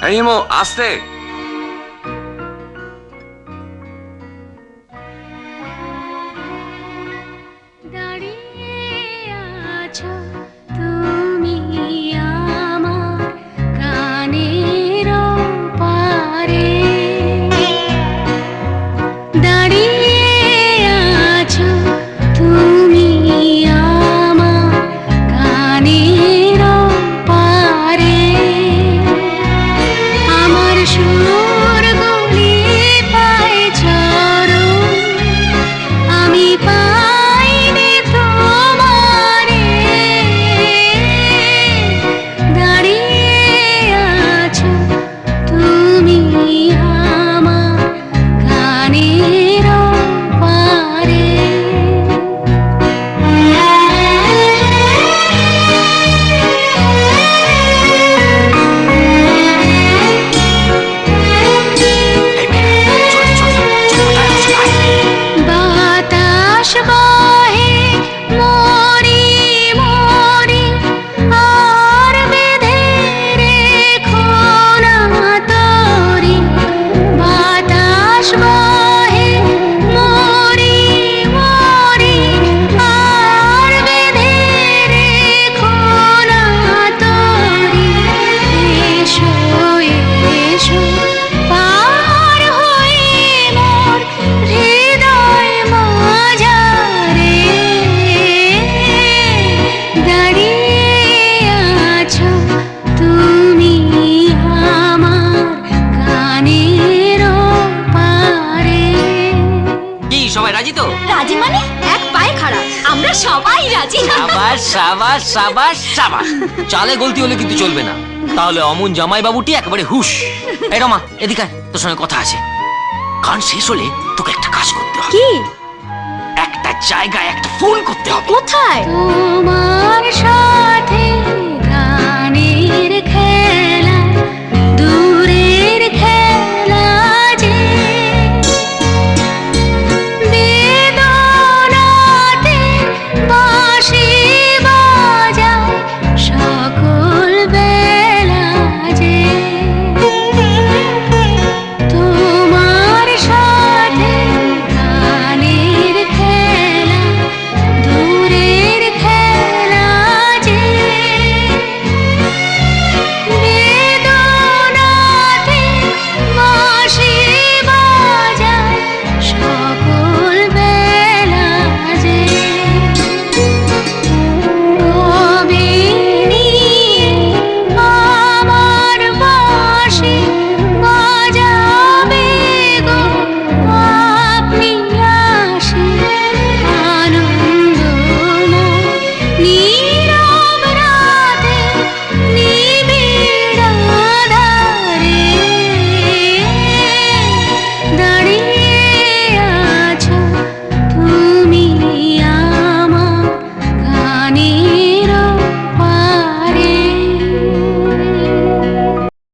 এই ইমো আস্তে। রাজি মানে এক পায়ে খাড়া, আমরা সবাই রাজি। সাবাস সাবাস সাবাস সাবাস। চালে গলতি হলে কিন্তু চলবে না, তাহলে অমন জামাই বাবুটি একেবারে হুশ। এই রমা এদিকে আয়, তোর সঙ্গে কথা আছে। গান শেষ হলে তোকে একটা কাজ করতে হবে। কি? একটা জায়গায় একটা ফোন করতে হবে। কোথায়?